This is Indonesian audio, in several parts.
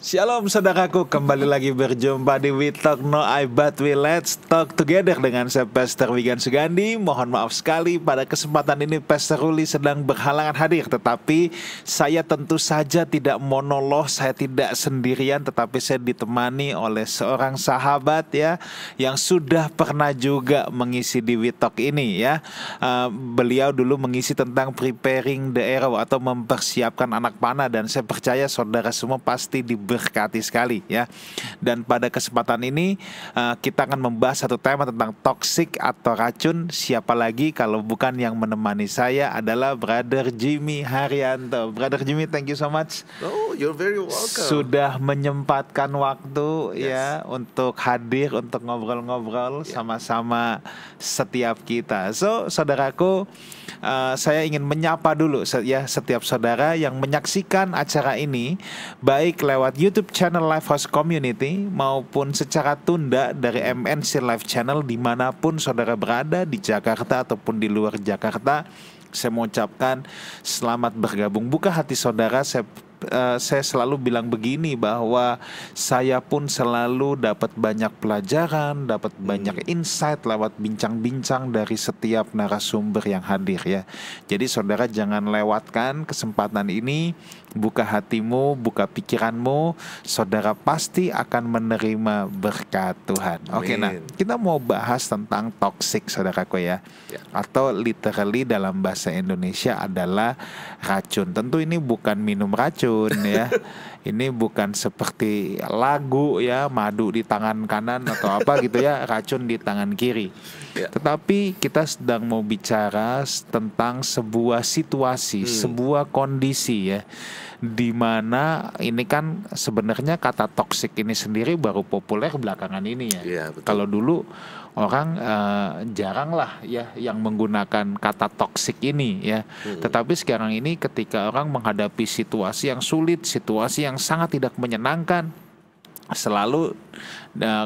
Shalom saudaraku, kembali lagi berjumpa di We Talk No I But We Let's Talk Together dengan saya Pastor Wigan Sugandi. Mohon maaf sekali pada kesempatan ini Pastor Ruli sedang berhalangan hadir, tetapi saya tentu saja tidak monolog, saya tidak sendirian, tetapi saya ditemani oleh seorang sahabat ya yang sudah pernah juga mengisi di We Talk ini ya. Beliau dulu mengisi tentang preparing the arrow atau mempersiapkan anak panah, dan saya percaya saudara semua pasti diberkati sekali ya. Dan pada kesempatan ini kita akan membahas satu tema tentang toxic atau racun. Siapa lagi kalau bukan yang menemani saya adalah Brother Jimmy Haryanto. Brother Jimmy, thank you so much. Oh, you're very welcome. Sudah menyempatkan waktu ya untuk hadir, untuk ngobrol-ngobrol sama-sama setiap kita. So, saudaraku, saya ingin menyapa dulu ya setiap saudara yang menyaksikan acara ini, baik lewat YouTube channel Lifehouse Community maupun secara tunda dari MNC Live Channel dimanapun saudara berada di Jakarta ataupun di luar Jakarta. Saya mengucapkan selamat bergabung. Buka hati saudara, saya selalu bilang begini, bahwa saya pun selalu dapat banyak pelajaran, dapat banyak insight lewat bincang-bincang dari setiap narasumber yang hadir ya. Jadi saudara jangan lewatkan kesempatan ini. Buka hatimu, buka pikiranmu, saudara pasti akan menerima berkat Tuhan. Oke, nah kita mau bahas tentang toxic saudaraku ya. Atau literally dalam bahasa Indonesia adalah racun. Tentu ini bukan minum racun ya. Ini bukan seperti lagu ya, madu di tangan kanan atau apa gitu ya, racun di tangan kiri. Tetapi kita sedang mau bicara tentang sebuah situasi, sebuah kondisi ya, di mana ini kan sebenarnya kata toxic ini sendiri baru populer belakangan ini ya. Kalau dulu orang jarang lah ya yang menggunakan kata toxic ini ya. Tetapi sekarang ini ketika orang menghadapi situasi yang sulit, situasi yang sangat tidak menyenangkan, selalu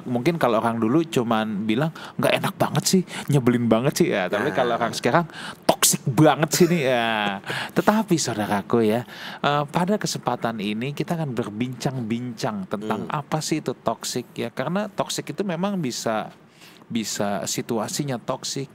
mungkin kalau orang dulu cuman bilang nggak enak banget sih, nyebelin banget sih ya. Tapi kalau orang sekarang toksik banget sih nih ya. Tetapi saudaraku ya, pada kesempatan ini kita akan berbincang-bincang tentang apa sih itu toksik ya. Karena toksik itu memang bisa situasinya toksik,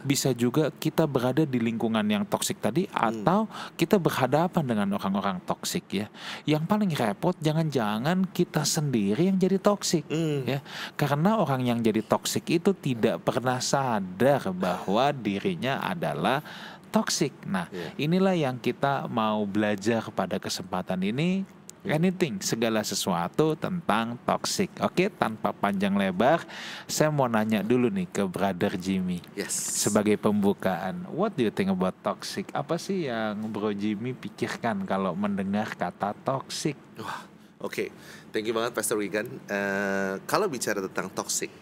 bisa juga kita berada di lingkungan yang toksik tadi, atau kita berhadapan dengan orang-orang toksik ya. Yang paling repot jangan-jangan kita sendiri yang jadi toksik ya. Karena orang yang jadi toksik itu tidak pernah sadar bahwa dirinya adalah toksik. Nah, inilah yang kita mau belajar pada kesempatan ini. Anything, segala sesuatu tentang toxic. Oke, tanpa panjang lebar, saya mau nanya dulu nih ke Brother Jimmy. Sebagai pembukaan, what do you think about toxic? Apa sih yang Bro Jimmy pikirkan kalau mendengar kata toxic? Oke, thank you banget Pastor Wigan. Kalau bicara tentang toxic,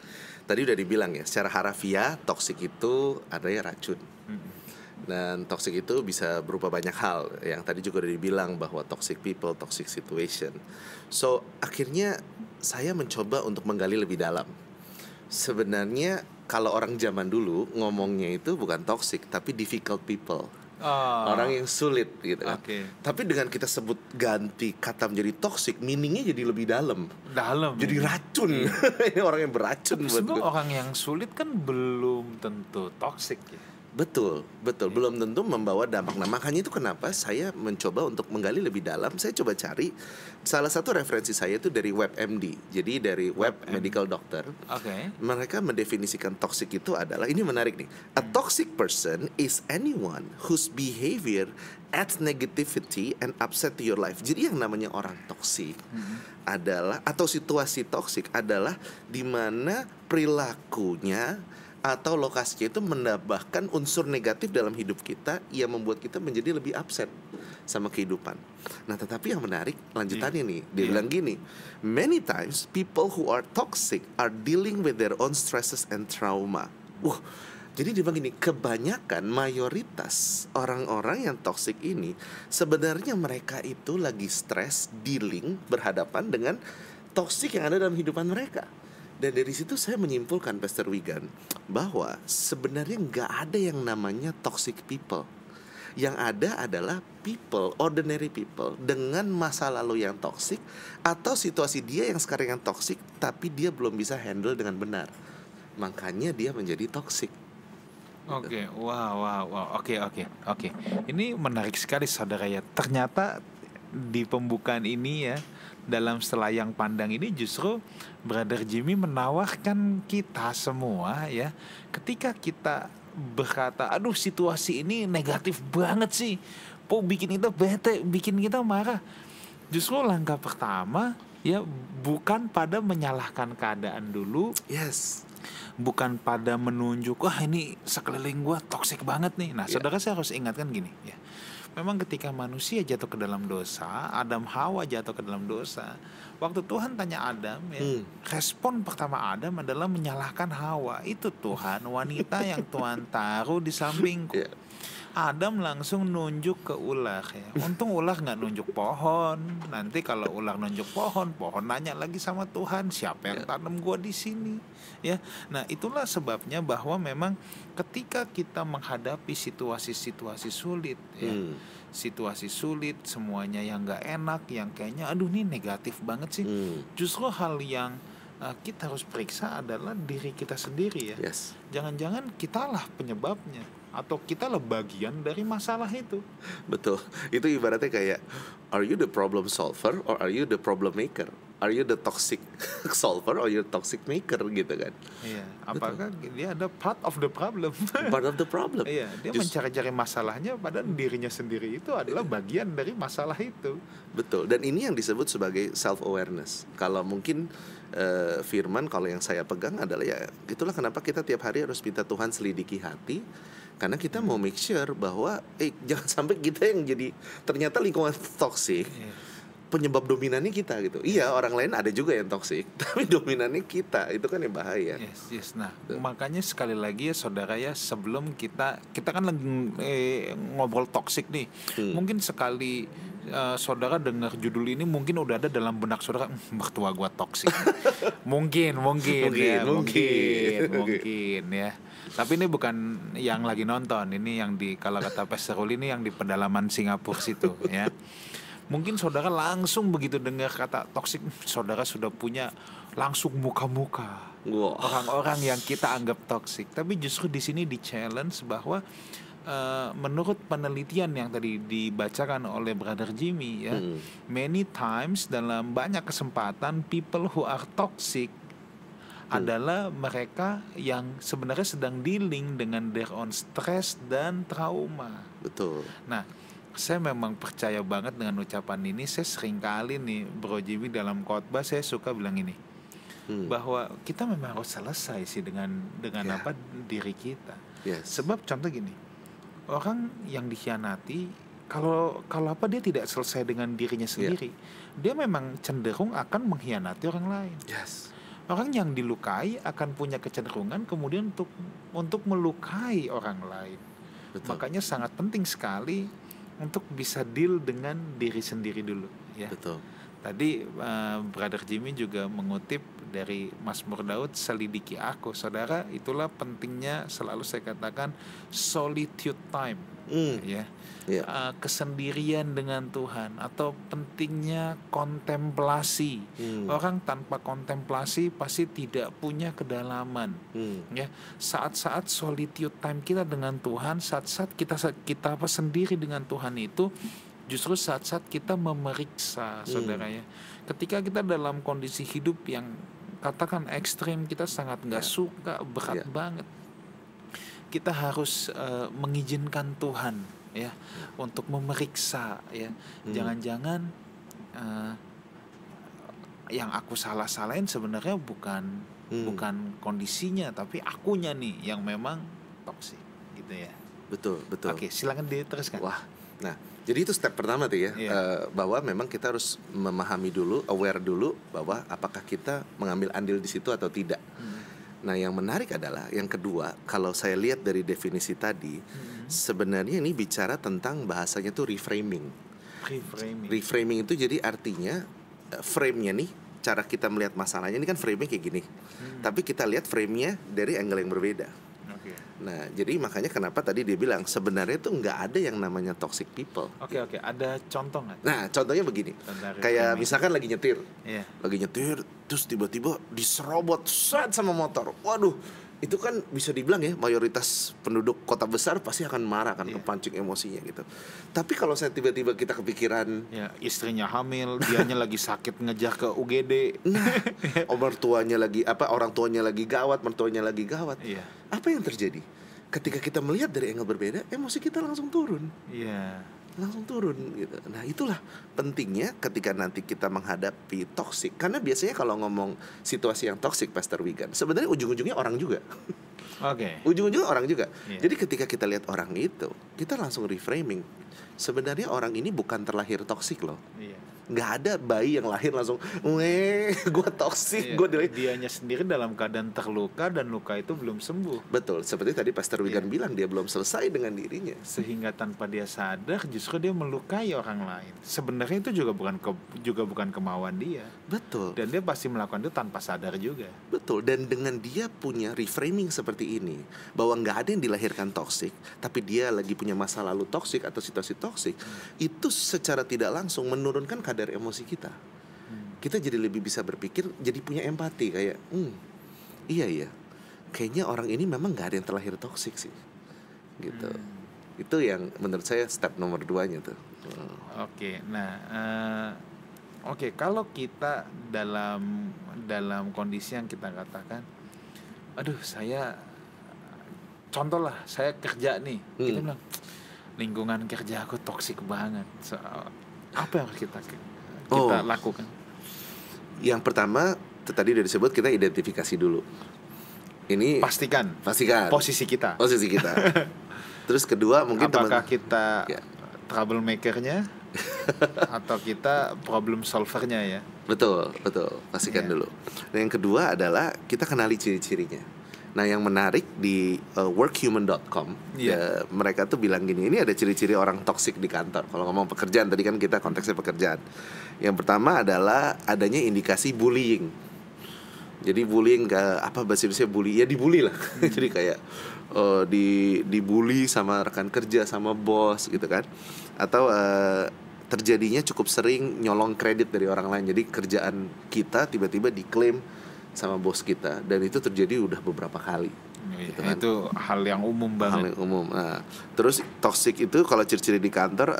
tadi udah dibilang ya, secara harafiah toxic itu adanya racun. Dan toxic itu bisa berupa banyak hal. Yang tadi juga udah dibilang bahwa toxic people, toxic situation. So akhirnya saya mencoba untuk menggali lebih dalam. Sebenarnya kalau orang zaman dulu ngomongnya itu bukan toxic, tapi difficult people. Orang yang sulit gitu kan. Tapi dengan kita sebut ganti kata menjadi toxic, meaningnya jadi lebih dalam. Jadi racun. Ini orang yang beracun. Sebenarnya orang yang sulit kan belum tentu toxic ya. Betul, belum tentu membawa dampak. Nah, makanya itu kenapa saya mencoba untuk menggali lebih dalam. Saya coba cari, salah satu referensi saya itu dari WebMD. Jadi dari Web Medical Doctor. Mereka mendefinisikan toxic itu adalah, ini menarik nih, a toxic person is anyone whose behavior adds negativity and upset to your life. Jadi yang namanya orang toksik adalah, atau situasi toksik adalah di mana perilakunya atau lokasinya itu menambahkan unsur negatif dalam hidup kita yang membuat kita menjadi lebih upset sama kehidupan. Nah, tetapi yang menarik lanjutannya nih, dia bilang gini, many times people who are toxic are dealing with their own stresses and trauma. Jadi dia bilang gini, kebanyakan mayoritas orang-orang yang toxic ini sebenarnya mereka itu lagi stres, dealing, berhadapan dengan toxic yang ada dalam kehidupan mereka. Dan dari situ saya menyimpulkan, Pastor Wigan, bahwa sebenarnya nggak ada yang namanya toxic people. Yang ada adalah people, ordinary people dengan masa lalu yang toksik atau situasi dia yang sekarang yang toksik tapi dia belum bisa handle dengan benar. Makanya dia menjadi toksik. Oke, wow. Oke. Ini menarik sekali saudara ya. Ternyata di pembukaan ini ya, dalam selayang pandang ini justru Brother Jimmy menawarkan kita semua ya, ketika kita berkata, aduh situasi ini negatif banget sih, bikin kita bete, bikin kita marah. Justru langkah pertama ya bukan pada menyalahkan keadaan dulu, Yes. bukan pada menunjuk wah ini sekeliling gua toksik banget nih. Nah, saudara saya harus ingatkan gini ya. Memang ketika manusia jatuh ke dalam dosa, Adam Hawa jatuh ke dalam dosa. Waktu Tuhan tanya Adam ya, respon pertama Adam adalah menyalahkan Hawa. Itu Tuhan, wanita yang Tuhan taruh di sampingku. Yeah. Adam langsung nunjuk ke ular ya. Untung ular nggak nunjuk pohon. Nanti kalau ular nunjuk pohon nanya lagi sama Tuhan, siapa yang tanam gua di sini? Ya. Nah, itulah sebabnya bahwa memang ketika kita menghadapi situasi-situasi sulit ya. Situasi sulit, semuanya yang nggak enak, yang kayaknya aduh ini negatif banget sih. Justru hal yang kita harus periksa adalah diri kita sendiri ya. Yes. Jangan-jangan kitalah penyebabnya atau kitalah bagian dari masalah itu. Betul. Itu ibaratnya kayak, are you the problem solver or are you the problem maker? Are you the toxic solver or you toxic maker gitu kan? Iya. Apakah dia ada part of the problem? Part of the problem. Iya. Dia mencari-cari masalahnya, padahal dirinya sendiri itu adalah bagian dari masalah itu. Betul. Dan ini yang disebut sebagai self awareness. Kalau mungkin firman kalau yang saya pegang adalah ya itulah kenapa kita tiap hari harus minta Tuhan selidiki hati, karena kita mau make sure bahwa jangan sampai kita yang jadi ternyata lingkungan toksik. Penyebab dominannya kita gitu. Iya, orang lain ada juga yang toksik, tapi dominannya kita. Itu kan yang bahaya. Yes. Nah, makanya sekali lagi ya saudara ya, sebelum kita kan lagi ngobrol toksik nih. Mungkin sekali saudara dengar judul ini mungkin udah ada dalam benak saudara, mertua gua toksik. mungkin ya. Tapi ini bukan yang lagi nonton, ini yang di kalau kata Pastor Ruli ini yang di pedalaman Singapura situ ya. Mungkin saudara langsung begitu dengar kata toksik, saudara sudah punya langsung muka-muka orang-orang yang kita anggap toksik. Tapi justru di sini di challenge bahwa menurut penelitian yang tadi dibacakan oleh Brother Jimmy ya, many times dalam banyak kesempatan people who are toxic adalah mereka yang sebenarnya sedang dealing dengan their own stress dan trauma. Betul. Nah, saya memang percaya banget dengan ucapan ini. Saya sering kali nih Bro Jimmy dalam khotbah saya suka bilang ini, bahwa kita memang harus selesai sih dengan apa diri kita. Sebab contoh gini, orang yang dikhianati kalau apa dia tidak selesai dengan dirinya sendiri, dia memang cenderung akan mengkhianati orang lain. Orang yang dilukai akan punya kecenderungan kemudian untuk melukai orang lain. Betul. Makanya sangat penting sekali untuk bisa deal dengan diri sendiri dulu ya. Betul. Tadi Brother Jimmy juga mengutip dari Mazmur Daud, selidiki aku. Saudara, itulah pentingnya selalu saya katakan solitude time ya. Kesendirian dengan Tuhan atau pentingnya kontemplasi. Orang tanpa kontemplasi pasti tidak punya kedalaman. Ya, saat-saat solitude time kita dengan Tuhan, saat-saat kita sendiri dengan Tuhan itu justru saat-saat kita memeriksa saudara ya. Ketika kita dalam kondisi hidup yang katakan ekstrim, kita sangat nggak suka, berat banget, kita harus mengizinkan Tuhan ya untuk memeriksa ya. Jangan-jangan yang aku salah-salahin sebenarnya bukan kondisinya, tapi akunya nih yang memang toksik gitu ya. Betul. Oke, silakan diteruskan. Wah, nah jadi itu step pertama tuh ya, bahwa memang kita harus memahami dulu, aware dulu bahwa apakah kita mengambil andil di situ atau tidak. Nah, yang menarik adalah yang kedua, kalau saya lihat dari definisi tadi, sebenarnya ini bicara tentang bahasanya tuh reframing. Reframing itu jadi artinya frame-nya nih, cara kita melihat masalahnya ini kan frame-nya kayak gini. Tapi kita lihat frame-nya dari angle yang berbeda. Oke. Nah, jadi makanya kenapa tadi dia bilang sebenarnya tuh nggak ada yang namanya toxic people. Oke. Ada contoh nggak? Nah, contohnya begini, Tentang kayak reframing. misalkan lagi nyetir, Iya. terus tiba-tiba diserobot set sama motor. Waduh, itu kan bisa dibilang ya mayoritas penduduk kota besar pasti akan marah kan, Iya. kepancing emosinya gitu. Tapi kalau saya tiba-tiba kita kepikiran, Ya, istrinya hamil, dianya lagi sakit ngejar ke UGD. orang tuanya lagi gawat, mertuanya lagi gawat. Iya. Apa yang terjadi? Ketika kita melihat dari angle berbeda, emosi kita langsung turun. Iya. Langsung turun gitu. Nah, itulah pentingnya ketika nanti kita menghadapi toksik. Karena biasanya kalau ngomong situasi yang toksik, Pastor Wigan, sebenarnya ujung-ujungnya orang juga. Oke. Ujung-ujungnya orang juga. Iya. Jadi ketika kita lihat orang itu, kita langsung reframing. Sebenarnya orang ini bukan terlahir toksik loh. Iya. Nggak ada bayi yang lahir langsung, gue toksik, Iya. gue dilahir. Dianya sendiri dalam keadaan terluka dan luka itu belum sembuh. Betul, seperti tadi Pastor Wigan Iya. bilang, dia belum selesai dengan dirinya. Sehingga tanpa dia sadar justru dia melukai orang lain. Sebenarnya itu juga bukan kemauan dia. Betul. Dan dia pasti melakukan itu tanpa sadar juga. Betul, dan dengan dia punya reframing seperti ini, bahwa nggak ada yang dilahirkan toksik, tapi dia lagi punya masa lalu toksik atau situasi toksik, itu secara tidak langsung menurunkan kadar emosi kita. Kita jadi lebih bisa berpikir, jadi punya empati kayak, iya ya, kayaknya orang ini memang nggak ada yang terlahir toksik sih, gitu. Itu yang menurut saya step nomor 2-nya tuh. Oke, nah, kalau kita dalam kondisi yang kita katakan, aduh saya, contoh lah, saya kerja nih, kita bilang lingkungan kerja aku toksik banget. So, apa yang harus kita lakukan? Yang pertama, tadi udah disebut, kita identifikasi dulu. Ini Pastikan posisi kita. Terus kedua mungkin apakah kita ya. troublemaker-nya atau kita problem solver-nya ya. Betul, pastikan dulu. Nah, yang kedua adalah kita kenali ciri-cirinya. Nah, yang menarik di workhuman.com, mereka tuh bilang gini, ini ada ciri-ciri orang toksik di kantor. Kalau ngomong pekerjaan, tadi kan kita konteksnya pekerjaan. Yang pertama adalah adanya indikasi bullying. Jadi bullying, apa bahasa Indonesia bully? Ya dibully lah. Jadi kayak dibully sama rekan kerja, sama bos gitu kan. Atau terjadinya cukup sering nyolong kredit dari orang lain. Jadi kerjaan kita tiba-tiba diklaim sama bos kita, dan itu terjadi udah beberapa kali. Gitu kan? Itu hal yang umum banget. Hal yang umum. Nah, terus toxic itu kalau ciri-ciri di kantor,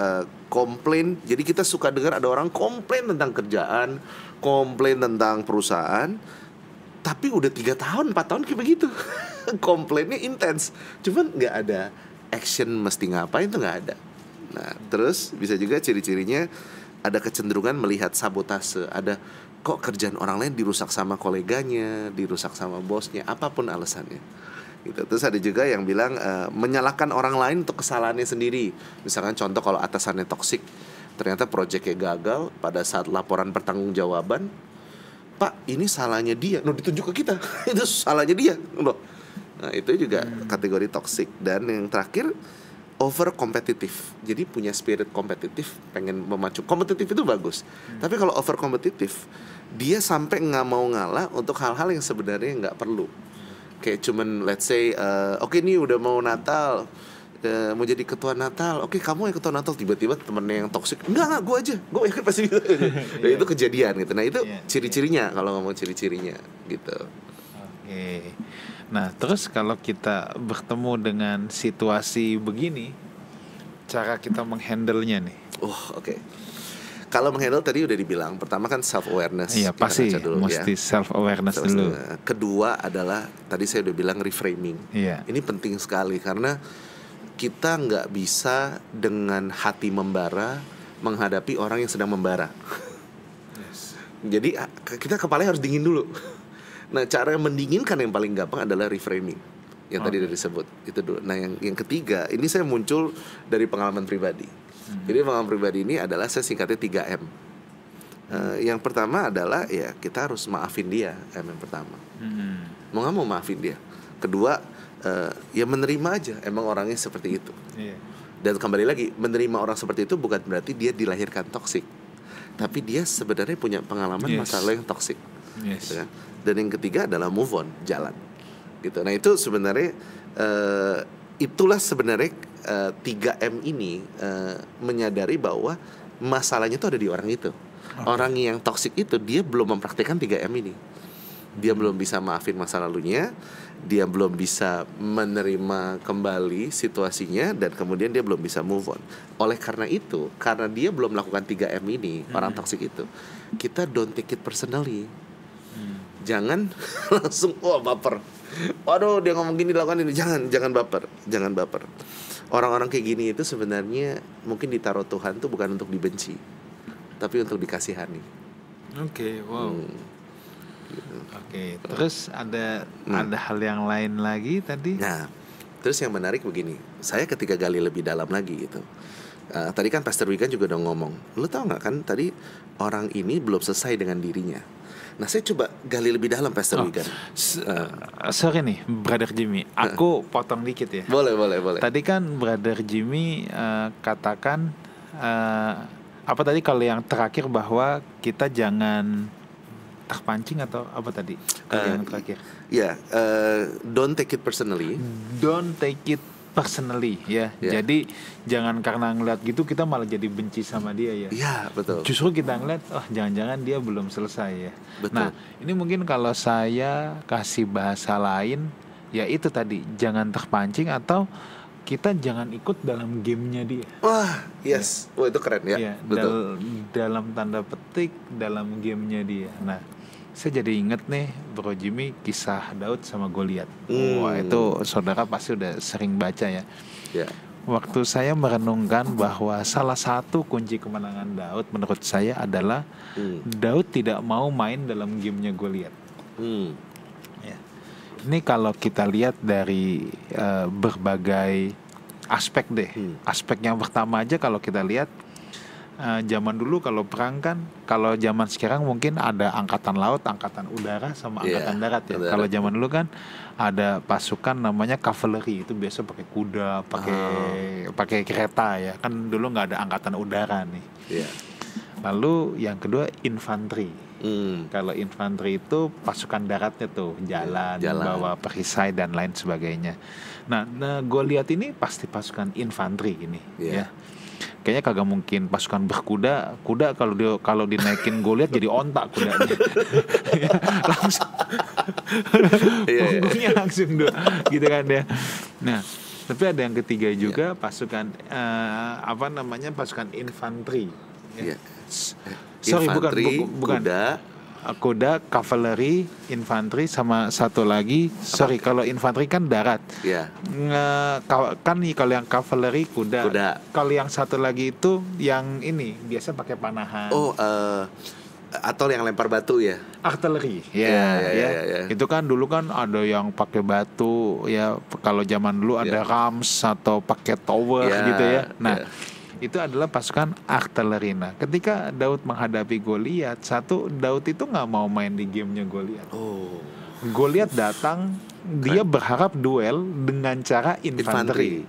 komplain. Jadi kita suka dengar ada orang komplain tentang kerjaan, komplain tentang perusahaan, tapi udah 3 tahun, 4 tahun kayak begitu. Komplainnya intens, cuman nggak ada action mesti ngapain, tuh nggak ada. Nah, terus bisa juga ciri-cirinya ada kecenderungan melihat sabotase, ada kok kerjaan orang lain dirusak sama koleganya, dirusak sama bosnya, apapun alasannya. Gitu. Terus ada juga yang bilang menyalahkan orang lain untuk kesalahannya sendiri. Misalkan contoh kalau atasannya toksik, ternyata proyeknya gagal, pada saat laporan pertanggungjawaban, Pak, ini salahnya dia. Ditunjuk ke kita. Itu salahnya dia. Nah, itu juga kategori toksik. Dan yang terakhir, over kompetitif. Jadi punya spirit kompetitif, pengen memacu. Kompetitif itu bagus. Tapi kalau over kompetitif, dia sampai nggak mau ngalah untuk hal-hal yang sebenarnya nggak perlu. Kayak cuman let's say, oke, ini udah mau Natal, mau jadi ketua Natal. Oke, kamu yang ketua Natal, tiba-tiba temennya yang toksik, enggak, gue aja, gue yakin pasti gitu. Nah, itu kejadian gitu. Nah, itu ciri-cirinya, kalau ngomong ciri-cirinya gitu. Oke. Nah, terus kalau kita bertemu dengan situasi begini, cara kita menghandle-nya nih. Oke. Kalau menghandle tadi udah dibilang, pertama kan self awareness. Iya, pasti mesti self awareness dulu. Kedua adalah tadi saya udah bilang reframing. Iya. Ini penting sekali karena kita nggak bisa dengan hati membara menghadapi orang yang sedang membara. Yes. Jadi kita kepalanya harus dingin dulu. Nah, cara yang mendinginkan yang paling gampang adalah reframing. Yang tadi udah disebut itu dulu. Nah, yang ketiga, ini saya muncul dari pengalaman pribadi. Jadi pengalaman pribadi ini adalah saya singkatnya 3M. Yang pertama adalah ya kita harus maafin dia, M yang pertama. Mau nggak mau maafin dia. Kedua, ya menerima aja, emang orangnya seperti itu. Dan kembali lagi, menerima orang seperti itu bukan berarti dia dilahirkan toksik, tapi dia sebenarnya punya pengalaman masalah yang toksik. Gitu kan? Dan yang ketiga adalah move on, jalan. Gitu. Nah, itu sebenarnya itulah sebenarnya 3M ini menyadari bahwa masalahnya itu ada di orang itu. Orang yang toksik itu dia belum mempraktikkan 3M ini. Dia belum bisa maafin masa lalunya, dia belum bisa menerima kembali situasinya, dan kemudian dia belum bisa move on. Oleh karena itu, karena dia belum melakukan 3M ini, orang toksik itu, kita don't take it personally. Jangan langsung baper. Waduh, dia ngomong gini, lakukan ini. Jangan baper. Orang-orang kayak gini itu sebenarnya mungkin ditaruh Tuhan tuh bukan untuk dibenci, tapi untuk dikasihani. Oke, wow. Oke, terus ada hal yang lain lagi tadi. Nah, terus yang menarik begini, saya ketika gali lebih dalam lagi gitu. Tadi kan Pastor Wigan juga udah ngomong, lu tahu nggak kan tadi orang ini belum selesai dengan dirinya. Nah, saya coba gali lebih dalam Pastor Wigan. Sorry nih, Brother Jimmy, aku potong dikit ya. Boleh. Tadi kan Brother Jimmy katakan apa tadi kalau yang terakhir bahwa kita jangan terpancing atau apa tadi? Yang terakhir. Don't take it personally. Don't take it personally ya. Jadi jangan karena ngeliat gitu kita malah jadi benci sama dia ya. Iya, betul. Justru kita ngeliat jangan-jangan dia belum selesai ya. Betul. Nah, ini mungkin kalau saya kasih bahasa lain ya itu tadi, jangan terpancing atau kita jangan ikut dalam gamenya dia. Wah, yes. Wah, itu keren ya. Betul. Dalam tanda petik dalam gamenya dia. Nah, saya jadi inget nih Bro Jimmy kisah Daud sama Goliat. Wah, itu saudara pasti udah sering baca ya. Waktu saya merenungkan bahwa salah satu kunci kemenangan Daud menurut saya adalah Daud tidak mau main dalam gamenya Goliat. Ya. Ini kalau kita lihat dari berbagai aspek deh. Aspek yang pertama aja kalau kita lihat zaman dulu kalau perang kan, kalau zaman sekarang mungkin ada angkatan laut, angkatan udara sama angkatan darat ya. Kalau zaman dulu kan ada pasukan namanya cavalry, itu biasa pakai kuda, pakai kereta ya. Kan dulu nggak ada angkatan udara nih. Lalu yang kedua infanteri. Kalau infanteri itu pasukan daratnya tuh jalan. Bawa perisai dan lain sebagainya. Nah Goliat ini pasti pasukan infanteri ini ya. Kayaknya kagak mungkin pasukan berkuda. Kuda kalau dinaikin Goliat jadi ontak kudanya. Langsung punggungnya langsung gitu kan ya. Nah, tapi ada yang ketiga juga pasukan pasukan infanteri. Sorry, bukan. Kuda, cavalry, infanteri, sama satu lagi. Sorry, kalau infanteri kan darat. Kan nih kalau yang cavalry kuda. Kalau yang satu lagi itu yang ini biasa pakai panahan. Atau yang lempar batu ya. Artileri. Itu kan dulu kan ada yang pakai batu ya. Kalau zaman dulu ada rams atau pakai tower gitu ya. Nah, itu adalah pasukan artileri. Nah, ketika Daud menghadapi Goliat, Daud itu nggak mau main di gamenya Goliat. Goliat datang, dia berharap duel dengan cara infanteri.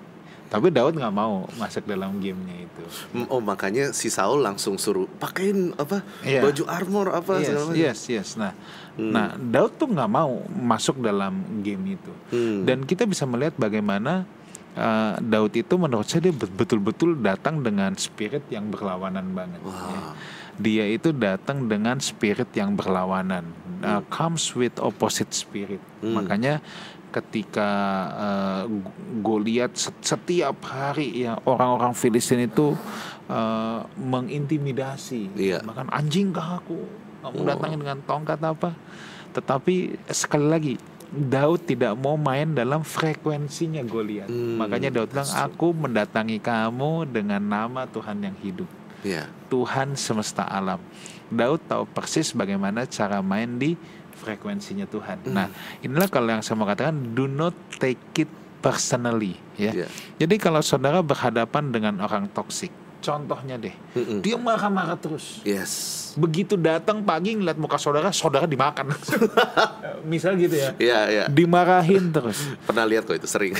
Tapi Daud nggak mau masuk dalam gamenya itu. Makanya si Saul langsung suruh pakein baju armor segala macam. Yes. Nah, Daud tuh nggak mau masuk dalam game itu. Dan kita bisa melihat bagaimana Daud itu menurut saya dia betul-betul datang dengan spirit yang berlawanan banget. Dia itu datang dengan spirit yang berlawanan, comes with opposite spirit. Makanya ketika Goliat setiap hari ya orang-orang Filistin itu mengintimidasi, bahkan anjing kah aku, kamu datangin dengan tongkat apa. Tetapi sekali lagi Daud tidak mau main dalam frekuensinya Goliat. Makanya Daud bilang, aku mendatangi kamu dengan nama Tuhan yang hidup, Tuhan semesta alam. Daud tahu persis bagaimana cara main di frekuensinya Tuhan. Nah, inilah kalau yang saya mau katakan, do not take it personally ya. Jadi kalau saudara berhadapan dengan orang toksik, contohnya deh, dia marah-marah terus. Begitu datang pagi ngeliat muka saudara dimakan. Misal gitu ya. Dimarahin terus. Pernah lihat kok itu sering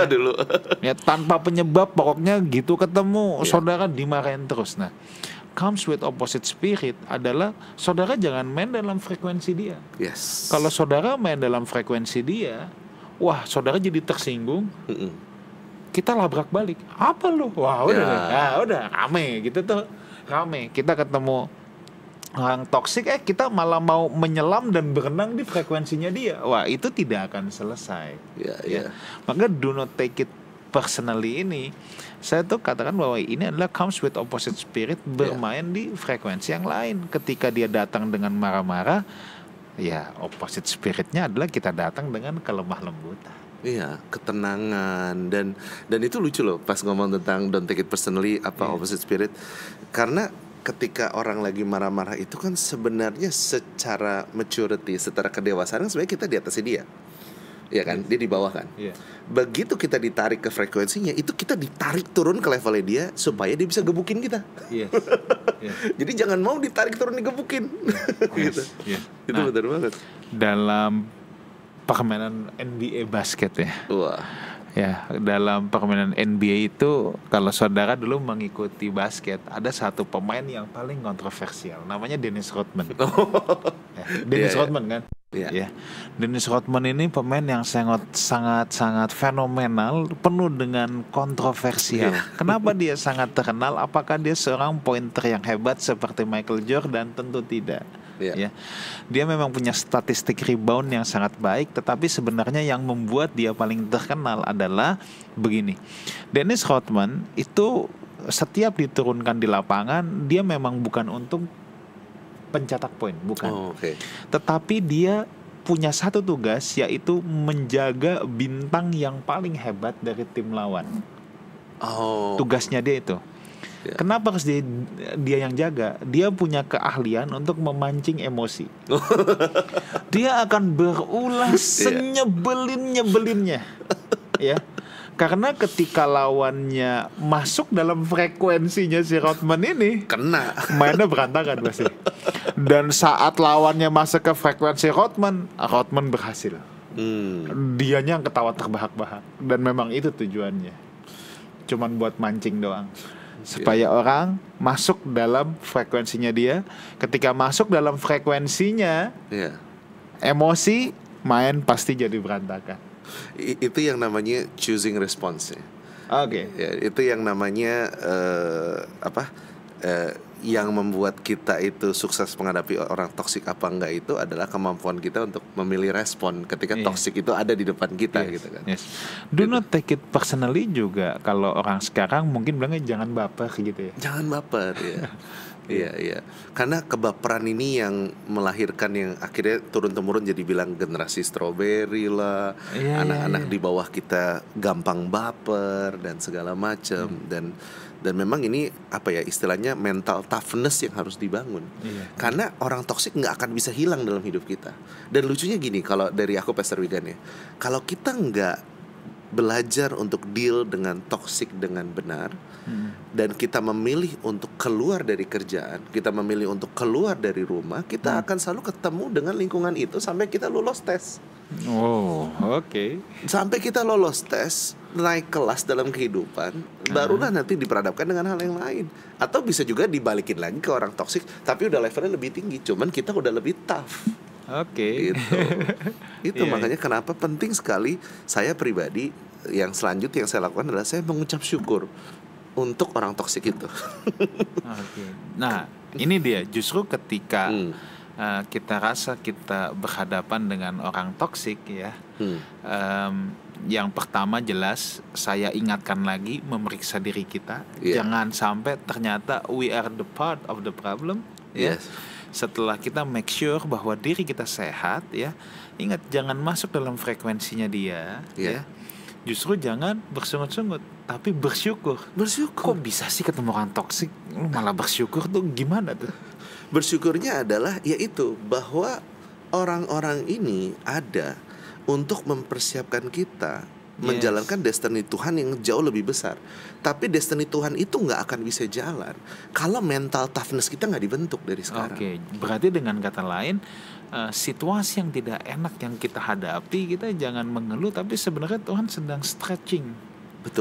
dulu. Ya tanpa penyebab pokoknya gitu ketemu saudara dimarahin terus. Nah, comes with opposite spirit adalah saudara jangan main dalam frekuensi dia. Kalau saudara main dalam frekuensi dia, wah saudara jadi tersinggung, kita labrak balik, apa lu? Wah udah rame gitu tuh, rame. Kita ketemu orang toksik, kita malah mau menyelam dan berenang di frekuensinya dia. Wah itu tidak akan selesai. Ya. Maka do not take it personally ini, saya tuh katakan bahwa ini adalah comes with opposite spirit, bermain di frekuensi yang lain. Ketika dia datang dengan marah-marah, ya opposite spiritnya adalah kita datang dengan kelemah lembutan. Iya, ketenangan dan itu lucu loh pas ngomong tentang don't take it personally opposite spirit, karena ketika orang lagi marah-marah itu kan sebenarnya secara maturity, secara kedewasaan sebenarnya kita di atasnya dia. Ya kan, dia di bawah kan. Begitu kita ditarik ke frekuensinya, itu kita ditarik turun ke levelnya dia supaya dia bisa gebukin kita. Jadi jangan mau ditarik turun digebukin. Gitu. Itu benar banget. Dalam permainan NBA basket ya. Wah. Ya, dalam permainan NBA itu kalau saudara dulu mengikuti basket, ada satu pemain yang paling kontroversial, namanya Dennis Rodman. Dennis Rodman kan? Ya. Dennis Rodman ini pemain yang sangat fenomenal, penuh dengan kontroversial. Kenapa dia sangat terkenal? Apakah dia seorang pointer yang hebat seperti Michael Jordan? Tentu tidak. Ya. Dia memang punya statistik rebound yang sangat baik, tetapi sebenarnya yang membuat dia paling terkenal adalah begini. Dennis Rodman itu setiap diturunkan di lapangan, dia memang bukan untuk pencetak poin, bukan. Tetapi dia punya satu tugas, yaitu menjaga bintang yang paling hebat dari tim lawan. Tugasnya dia itu. Kenapa harus dia yang jaga? Dia punya keahlian untuk memancing emosi. Dia akan berulah senyebelinnya, ya. Karena ketika lawannya masuk dalam frekuensinya si Rodman ini, kena, mainnya berantakan pasti. Dan saat lawannya masuk ke frekuensi Rodman berhasil. Dianya yang ketawa terbahak-bahak. Dan memang itu tujuannya, cuman buat mancing doang, supaya orang masuk dalam frekuensinya dia. Ketika masuk dalam frekuensinya, emosi main pasti jadi berantakan. Itu yang namanya choosing response ya. Itu yang namanya yang membuat kita itu sukses menghadapi orang toksik apa enggak, itu adalah kemampuan kita untuk memilih respon ketika toksik itu ada di depan kita, gitu kan. Do not take it personally juga. Kalau orang sekarang mungkin bilangnya jangan baper gitu ya. Jangan baper ya. Iya. Karena kebaperan ini yang melahirkan yang akhirnya turun-temurun jadi bilang generasi strawberry lah. Anak-anak di bawah kita gampang baper dan segala macam. Dan memang ini istilahnya mental toughness yang harus dibangun. Karena orang toksik nggak akan bisa hilang dalam hidup kita. Dan lucunya gini, kalau dari aku Pastor Wigan ya, kalau kita nggak belajar untuk deal dengan toksik dengan benar, dan kita memilih untuk keluar dari kerjaan, kita memilih untuk keluar dari rumah, kita akan selalu ketemu dengan lingkungan itu sampai kita lulus tes. Sampai kita lolos tes, naik kelas dalam kehidupan, barulah nanti diperhadapkan dengan hal yang lain. Atau bisa juga dibalikin lagi ke orang toksik, tapi udah levelnya lebih tinggi, cuman kita udah lebih tough. Itu makanya kenapa penting sekali, saya pribadi yang selanjutnya yang saya lakukan adalah saya mengucap syukur untuk orang toksik itu. Nah, ini dia justru ketika kita rasa kita berhadapan dengan orang toksik ya. Yang pertama jelas saya ingatkan lagi memeriksa diri kita, jangan sampai ternyata we are the part of the problem. Setelah kita make sure bahwa diri kita sehat ya, ingat jangan masuk dalam frekuensinya dia ya. Justru jangan bersungut-sungut, tapi bersyukur. Kok bisa sih ketemu orang toksik malah bersyukur tuh gimana tuh? Bersyukurnya adalah yaitu bahwa orang-orang ini ada untuk mempersiapkan kita menjalankan destiny Tuhan yang jauh lebih besar. Tapi destiny Tuhan itu gak akan bisa jalan kalau mental toughness kita gak dibentuk dari sekarang. Berarti dengan kata lain, situasi yang tidak enak yang kita hadapi, kita jangan mengeluh, tapi sebenarnya Tuhan sedang stretching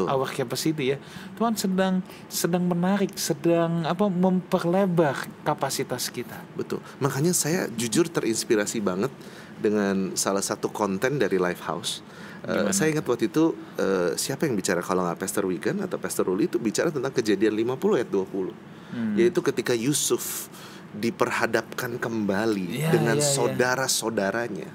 our capacity ya. Tuhan sedang menarik, sedang memperlebar kapasitas kita. Betul. Makanya saya jujur terinspirasi banget dengan salah satu konten dari Lifehouse. Saya ingat waktu itu siapa yang bicara kalau nggak Pastor Wigan atau Pastor Ruli itu bicara tentang Kejadian 50 ayat 20. Yaitu ketika Yusuf diperhadapkan kembali dengan saudara-saudaranya.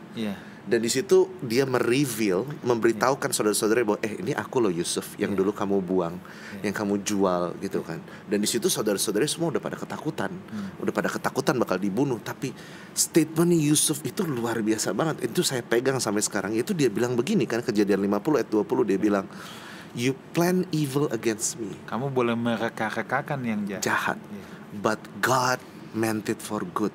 Dan di situ dia memberitahukan saudara-saudara bahwa ini aku loh Yusuf yang dulu kamu buang, yang kamu jual gitu kan. Dan di situ saudara-saudara semua udah pada ketakutan, bakal dibunuh. Tapi statement Yusuf itu luar biasa banget. Itu saya pegang sampai sekarang. Itu dia bilang begini kan, Kejadian 50 ayat 20 dia bilang, "You plan evil against me." Kamu boleh mereka-rekakan yang jahat. But God meant it for good.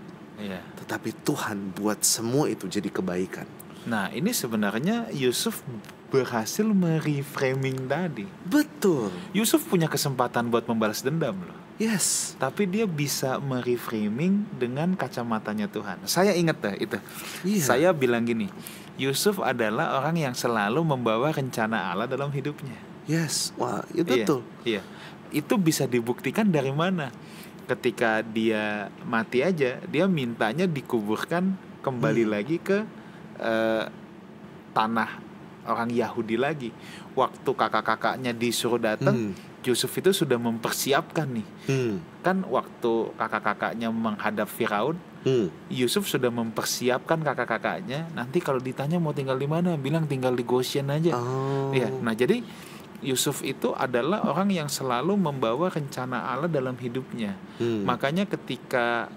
Tetapi Tuhan buat semua itu jadi kebaikan. Nah, ini sebenarnya Yusuf berhasil mereframing tadi. Betul. Yusuf punya kesempatan buat membalas dendam loh. Yes. Tapi dia bisa mereframing dengan kacamatanya Tuhan. Saya ingat itu. Saya bilang gini, Yusuf adalah orang yang selalu membawa rencana Allah dalam hidupnya. Yes. Wah, itu tuh. Iya. Itu bisa dibuktikan dari mana? Ketika dia mati aja, dia mintanya dikuburkan kembali lagi ke tanah orang Yahudi lagi. Waktu kakak-kakaknya disuruh datang, Yusuf itu sudah mempersiapkan nih. Kan waktu kakak-kakaknya menghadap Firaun, Yusuf sudah mempersiapkan kakak-kakaknya. Nanti kalau ditanya mau tinggal di mana, bilang tinggal di Goshen aja. Nah jadi Yusuf itu adalah orang yang selalu membawa rencana Allah dalam hidupnya. Makanya ketika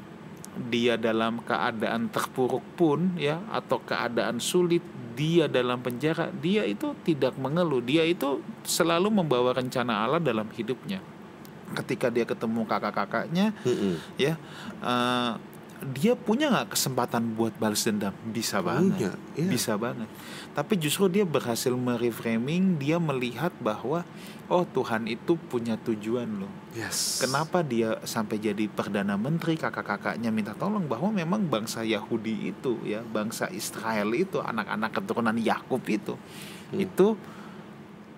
dia dalam keadaan terpuruk pun atau keadaan sulit, dia dalam penjara, dia itu tidak mengeluh, dia itu selalu membawa rencana Allah dalam hidupnya. Ketika dia ketemu kakak-kakaknya, dia punya nggak kesempatan buat balas dendam? Bisa banget, bisa banget. Tapi justru dia berhasil mereframing, dia melihat bahwa Tuhan itu punya tujuan loh. Yes. Kenapa dia sampai jadi perdana menteri? Kakak-kakaknya minta tolong bahwa memang bangsa Yahudi itu bangsa Israel itu, anak-anak keturunan Yakub itu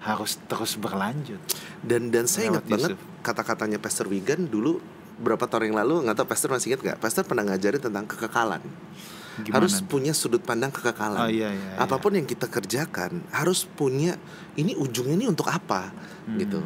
harus terus berlanjut. Dan saya ingat banget kata-katanya Pastor Wigan dulu berapa tahun yang lalu, nggak tahu Pastor masih ingat nggak? Pastor pernah ngajarin tentang kekekalan. Gimana? Harus punya sudut pandang kekekalan. Apapun yang kita kerjakan harus punya ini ujungnya ini untuk apa gitu.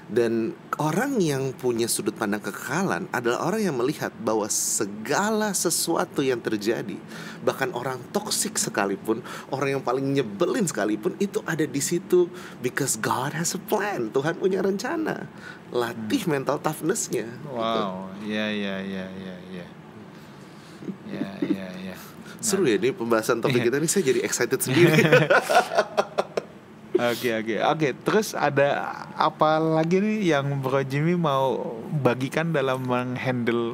Dan orang yang punya sudut pandang kekekalan adalah orang yang melihat bahwa segala sesuatu yang terjadi, bahkan orang toksik sekalipun, orang yang paling nyebelin sekalipun, itu ada di situ because God has a plan. Tuhan punya rencana. Latih mental toughness-nya. Wow, gitu. Ya. Seru ya ini pembahasan topik kita ini, saya jadi excited sendiri. Oke. Terus ada apa lagi nih yang Bro Jimmy mau bagikan dalam menghandle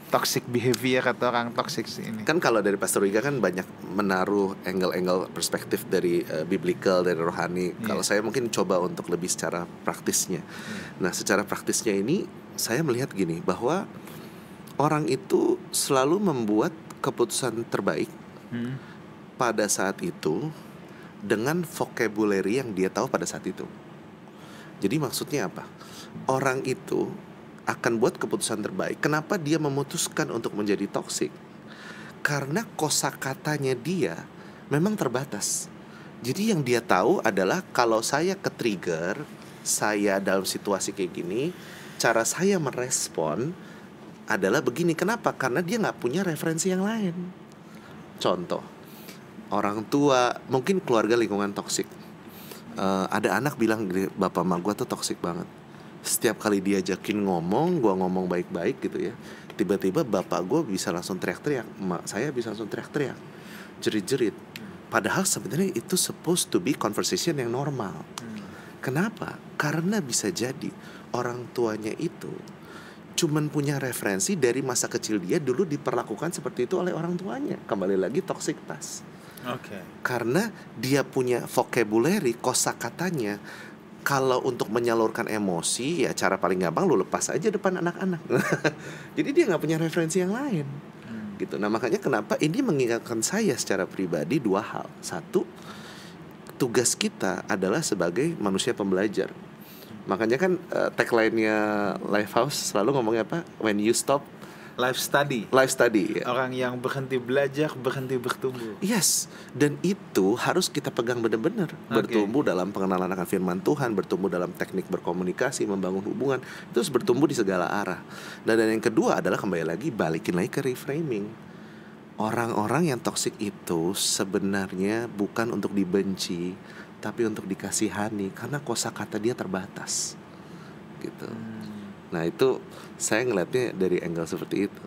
toxic behavior atau orang toxic ini? Kan kalau dari Pastor Wiga kan banyak menaruh angle-angle perspektif dari biblical, dari rohani. Kalau saya mungkin coba untuk lebih secara praktisnya. Nah, secara praktisnya ini saya melihat gini, bahwa orang itu selalu membuat keputusan terbaik pada saat itu dengan vocabulary yang dia tahu pada saat itu. Jadi maksudnya apa? Orang itu akan buat keputusan terbaik. Kenapa dia memutuskan untuk menjadi toksik? Karena kosakatanya dia memang terbatas. Jadi yang dia tahu adalah kalau saya ke-trigger, saya dalam situasi kayak gini, cara saya merespon adalah begini. Kenapa? Karena dia gak punya referensi yang lain. Contoh, orang tua, mungkin keluarga lingkungan toksik. Ada anak bilang, bapak emak gue tuh toksik banget. Setiap kali diajakin ngomong, gue ngomong baik-baik gitu ya, tiba-tiba bapak gue bisa langsung teriak-teriak, emak saya bisa langsung teriak-teriak, jerit-jerit. Padahal sebenarnya itu supposed to be conversation yang normal. Kenapa? Karena bisa jadi orang tuanya itu cuman punya referensi dari masa kecil dia dulu diperlakukan seperti itu oleh orang tuanya. Kembali lagi toxitas. Karena dia punya vocabulary, kosakatanya, kalau untuk menyalurkan emosi ya cara paling gampang lu lepas aja depan anak-anak. Jadi dia nggak punya referensi yang lain. Gitu. Nah makanya kenapa ini mengingatkan saya secara pribadi dua hal. Satu, tugas kita adalah sebagai manusia pembelajar. Makanya kan tagline-nya Lifehouse selalu ngomongnya apa? When you stop life study. Life study. Ya. Orang yang berhenti belajar, berhenti bertumbuh. Yes, dan itu harus kita pegang benar-benar. Bertumbuh dalam pengenalan akan firman Tuhan, bertumbuh dalam teknik berkomunikasi, membangun hubungan, itu harus bertumbuh di segala arah. Dan yang kedua adalah kembali lagi, balikin lagi ke reframing. Orang-orang yang toksik itu sebenarnya bukan untuk dibenci, tapi untuk dikasihani, karena kosakata dia terbatas, gitu. Nah itu saya ngeliatnya dari angle seperti itu.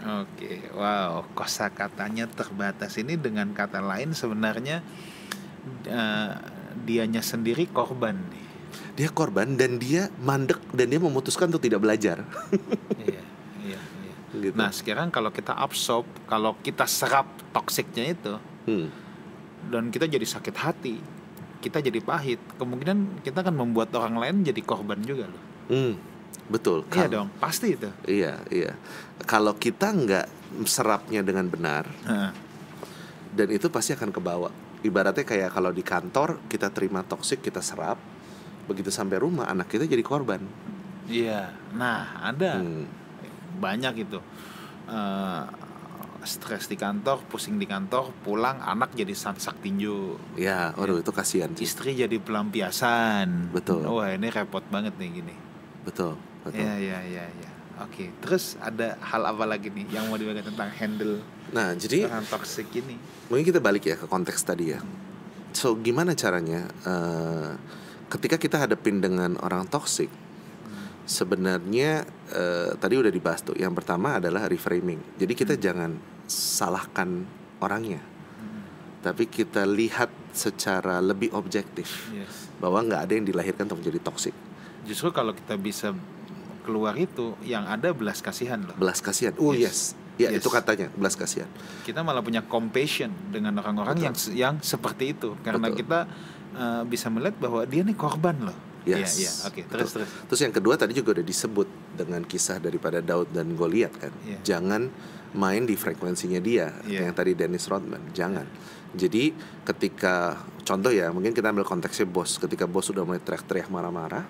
Oke, wow, kosakatanya terbatas ini dengan kata lain sebenarnya dianya sendiri korban nih. Dia korban dan dia mandek dan dia memutuskan untuk tidak belajar. Iya. Gitu. Nah sekarang kalau kita absorb, kalau kita serap toksiknya itu, dan kita jadi sakit hati, kita jadi pahit, kemungkinan kita akan membuat orang lain jadi korban juga loh. Betul. Iya dong, pasti itu. Iya. Kalau kita nggak serapnya dengan benar, dan itu pasti akan kebawa. Ibaratnya kayak kalau di kantor kita terima toksik, kita serap, begitu sampai rumah anak kita jadi korban. Iya. Nah ada banyak itu. Stres di kantor, pusing di kantor, pulang anak jadi sansak tinju. Ya, itu kasihan sih. Istri jadi pelampiasan. Betul. Wah ini repot banget nih gini. Betul. Iya. Oke, terus ada hal apa lagi nih yang mau dibahas tentang handle jadi orang toxic ini? Mungkin kita balik ya ke konteks tadi ya. So gimana caranya ketika kita hadapin dengan orang toxic? Sebenarnya tadi udah dibahas tuh. Yang pertama adalah reframing. Jadi kita jangan salahkan orangnya, tapi kita lihat secara lebih objektif, bahwa nggak ada yang dilahirkan untuk menjadi toxic. Justru kalau kita bisa keluar itu, yang ada belas kasihan loh. Belas kasihan. Yes. Itu katanya belas kasihan. Kita malah punya compassion dengan orang-orang yang seperti itu, karena kita bisa melihat bahwa dia nih korban loh. Yes. Iya. Oke, terus. Terus yang kedua tadi juga udah disebut dengan kisah daripada Daud dan Goliat kan. Jangan main di frekuensinya dia, yang tadi Dennis Rodman. Jangan. Jadi ketika contoh ya, mungkin kita ambil konteksnya bos. Ketika bos sudah mulai teriak-teriak marah-marah,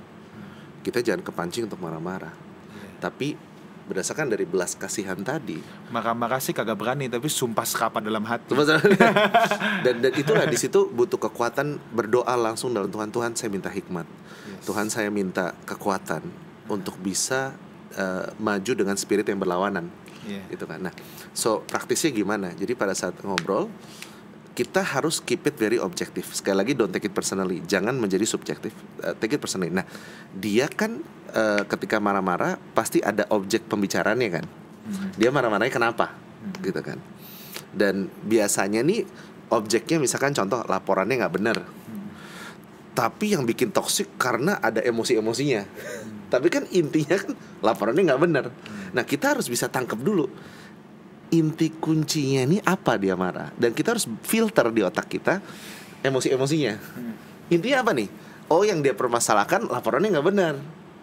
kita jangan kepancing untuk marah-marah. Tapi berdasarkan dari belas kasihan tadi, marah-marah sih kagak berani, tapi sumpah serapah dalam hati. dan itulah di situ butuh kekuatan berdoa langsung dalam Tuhan saya minta hikmat. Tuhan saya minta kekuatan untuk bisa maju dengan spirit yang berlawanan. Gitu kan. Nah, so praktisnya gimana? Jadi pada saat ngobrol kita harus keep it very objektif. Sekali lagi, don't take it personally. Jangan menjadi subjektif. Take it personally. Nah, dia kan ketika marah-marah pasti ada objek pembicaraannya kan. Dia marah-marahnya kenapa? Gitu kan. Dan biasanya nih objeknya misalkan contoh laporannya nggak benar. Tapi yang bikin toksik karena ada emosi-emosinya. Tapi kan intinya kan laporannya nggak benar. Nah, kita harus bisa tangkap dulu inti kuncinya ini apa dia marah, dan kita harus filter di otak kita emosi-emosinya. Intinya apa nih? Oh, yang dia permasalahkan laporannya nggak benar,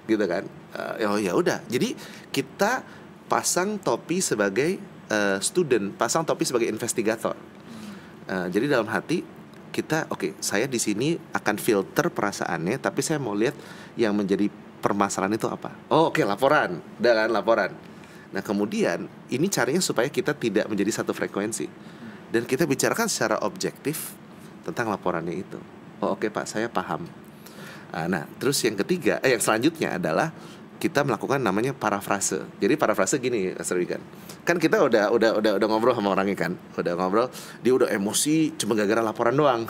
gitu kan? Ya udah. Jadi kita pasang topi sebagai student, pasang topi sebagai investigator. Jadi dalam hati kita, saya di sini akan filter perasaannya, tapi saya mau lihat yang menjadi permasalahan itu apa. Laporan, udah kan laporan. Nah kemudian ini caranya supaya kita tidak menjadi satu frekuensi, dan kita bicarakan secara objektif tentang laporannya itu. Pak, saya paham. Nah terus yang ketiga, yang selanjutnya adalah kita melakukan namanya parafrase. Jadi parafrase gini, Mas Rwi kan kita udah ngobrol sama orangnya kan, udah ngobrol, dia udah emosi cuma gara-gara laporan doang.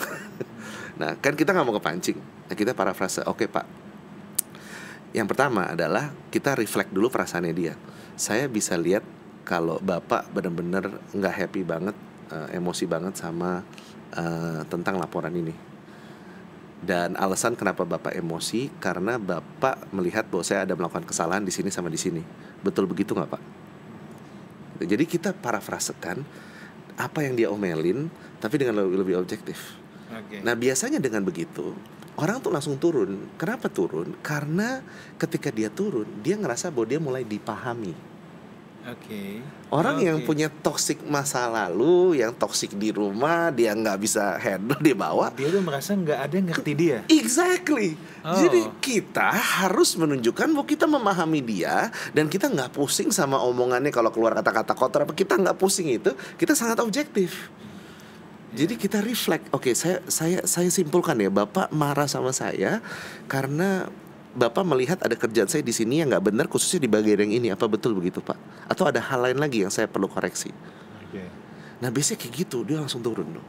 Nah kan kita nggak mau kepancing. Nah kita parafrase, Pak. Yang pertama adalah kita reflect dulu perasaannya dia. Saya bisa lihat kalau Bapak benar-benar nggak happy banget, emosi banget sama tentang laporan ini. Dan alasan kenapa Bapak emosi karena Bapak melihat bahwa saya ada melakukan kesalahan di sini sama di sini. Betul begitu nggak Pak? Jadi kita parafrasekan apa yang dia omelin, tapi dengan lebih objektif. Nah biasanya dengan begitu orang tuh langsung turun. Kenapa turun? Karena ketika dia turun, dia ngerasa bahwa dia mulai dipahami. Oke. Orang yang Oke. punya toxic masa lalu, yang toxic di rumah, dia nggak bisa handle, dia bawa. Dia tuh merasa nggak ada yang ngerti dia. Exactly. Oh. Jadi kita harus menunjukkan bahwa kita memahami dia dan kita nggak pusing sama omongannya kalau keluar kata-kata kotor apa, kita nggak pusing itu, kita sangat objektif. Jadi kita reflect. Oke, saya simpulkan ya, Bapak marah sama saya karena Bapak melihat ada kerjaan saya di sini yang nggak benar, khususnya di bagian yang ini. Apa betul begitu, Pak? Atau ada hal lain lagi yang saya perlu koreksi? Oke. Nah, biasanya kayak gitu, dia langsung turun dong.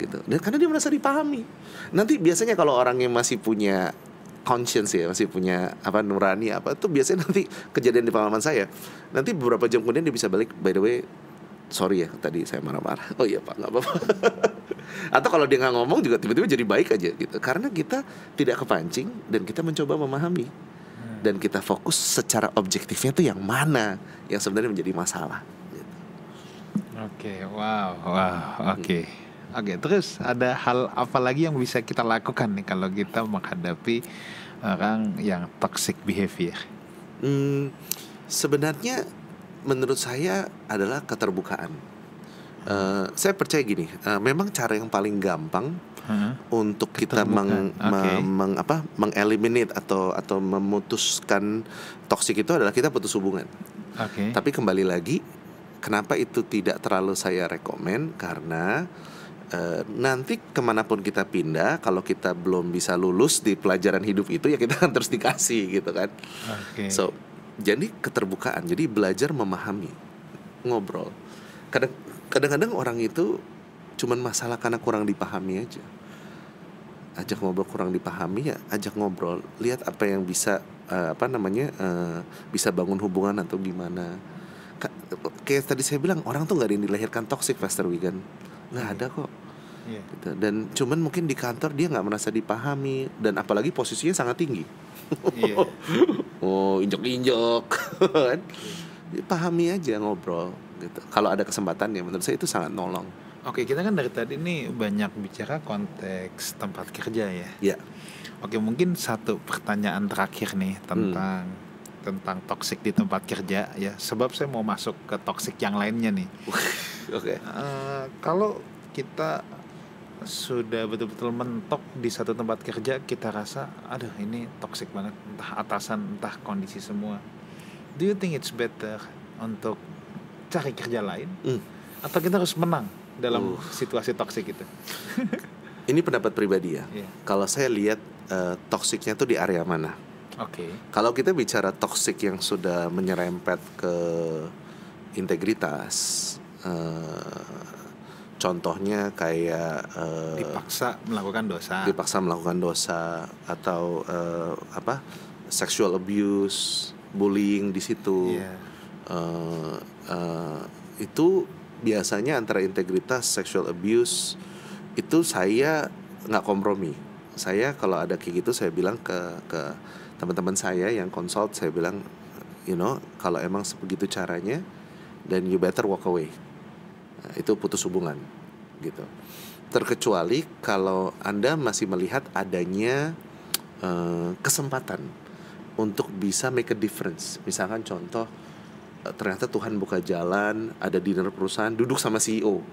Gitu. Dan karena dia merasa dipahami. Nanti biasanya kalau orang yang masih punya conscience ya, masih punya apa, nurani apa, tuh biasanya nanti kejadian di pengalaman saya. Nanti beberapa jam kemudian dia bisa balik, by the way, sorry ya tadi saya marah-marah. Oh iya Pak, nggak apa-apa. Atau kalau dia nggak ngomong juga tiba-tiba jadi baik aja gitu. Karena kita tidak kepancing dan kita mencoba memahami. Dan kita fokus secara objektifnya tuh yang mana yang sebenarnya menjadi masalah. Gitu. Oke, wow, oke. Oke, terus ada hal apa lagi yang bisa kita lakukan nih kalau kita menghadapi orang yang toxic behavior? Sebenarnya menurut saya adalah keterbukaan. Saya percaya gini, memang cara yang paling gampang untuk kita mengeliminate atau memutuskan toksik itu adalah kita putus hubungan. Tapi kembali lagi, kenapa itu tidak terlalu saya rekomen? Karena nanti kemanapun kita pindah, kalau kita belum bisa lulus di pelajaran hidup itu, ya kita akan terus dikasih gitu kan. So jadi keterbukaan, jadi belajar memahami, ngobrol. Kadang-kadang orang itu cuman masalah karena kurang dipahami aja. Ajak ngobrol, kurang dipahami ya ajak ngobrol. Lihat apa yang bisa bisa bangun hubungan atau gimana. Kayak tadi saya bilang, orang tuh nggak ada yang dilahirkan toxic, Pastor Wigan. Nggak ada kok. Gitu. Dan cuman mungkin di kantor dia nggak merasa dipahami, dan apalagi posisinya sangat tinggi. Oh, injok-injok kan. Pahami aja, ngobrol gitu. Kalau ada kesempatan ya, menurut saya itu sangat nolong. Oke, kita kan dari tadi nih banyak bicara konteks tempat kerja ya. Ya. Oke, mungkin satu pertanyaan terakhir nih tentang toksik di tempat kerja ya. Sebab saya mau masuk ke toksik yang lainnya nih. Oke. Kalau kita sudah betul-betul mentok di satu tempat kerja, kita rasa aduh ini toksik banget, entah atasan entah kondisi semua. Do you think it's better untuk cari kerja lain atau kita harus menang dalam situasi toksik itu? Ini pendapat pribadi ya. Kalau saya lihat toksiknya tuh di area mana. Kalau kita bicara toksik yang sudah menyerempet ke integritas, contohnya kayak dipaksa melakukan dosa atau sexual abuse, bullying di situ. Itu biasanya antara integritas, sexual abuse itu saya nggak kompromi. Saya kalau ada kayak gitu, saya bilang ke teman-teman saya yang consult, saya bilang, kalau emang sebegitu caranya, then you better walk away. Itu putus hubungan gitu. Terkecuali kalau Anda masih melihat adanya kesempatan untuk bisa make a difference. Misalkan contoh, ternyata Tuhan buka jalan, ada dinner perusahaan, duduk sama CEO.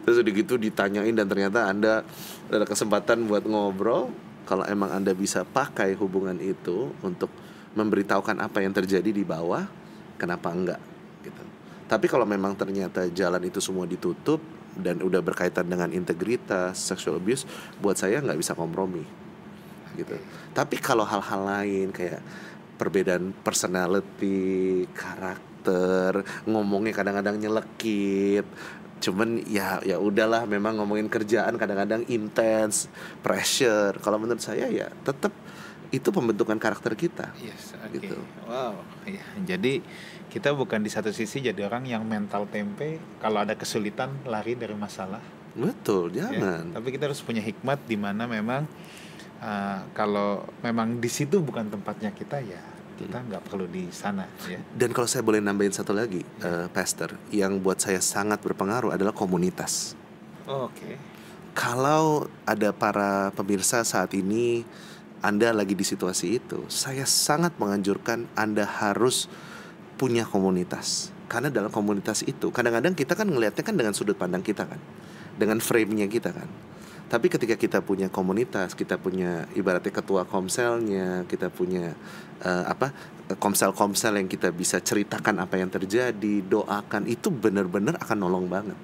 Terus udah gitu ditanyain, dan ternyata Anda ada kesempatan buat ngobrol. Kalau emang Anda bisa pakai hubungan itu untuk memberitahukan apa yang terjadi di bawah, kenapa enggak gitu. Tapi kalau memang ternyata jalan itu semua ditutup dan udah berkaitan dengan integritas, sexual abuse, buat saya nggak bisa kompromi gitu. Tapi kalau hal-hal lain kayak perbedaan personality, karakter, ngomongnya kadang-kadang nyelekit, cuman ya udahlah, memang ngomongin kerjaan kadang-kadang intens, pressure. Kalau menurut saya ya tetap itu pembentukan karakter kita. Gitu. Wow, ya. Jadi kita bukan di satu sisi jadi orang yang mental tempe, kalau ada kesulitan lari dari masalah. Betul, jangan. Tapi kita harus punya hikmat di mana memang kalau memang di situ bukan tempatnya kita, ya kita nggak perlu di sana. Ya. Dan kalau saya boleh nambahin satu lagi, Pastor, yang buat saya sangat berpengaruh adalah komunitas. Kalau ada para pemirsa saat ini, Anda lagi di situasi itu, saya sangat menganjurkan Anda harus punya komunitas. Karena dalam komunitas itu kadang-kadang kita kan ngelihatnya kan dengan sudut pandang kita kan, dengan frame-nya kita kan. Tapi ketika kita punya komunitas, kita punya ibaratnya ketua komselnya, kita punya komsel-komsel yang kita bisa ceritakan apa yang terjadi, doakan, itu benar-benar akan nolong banget.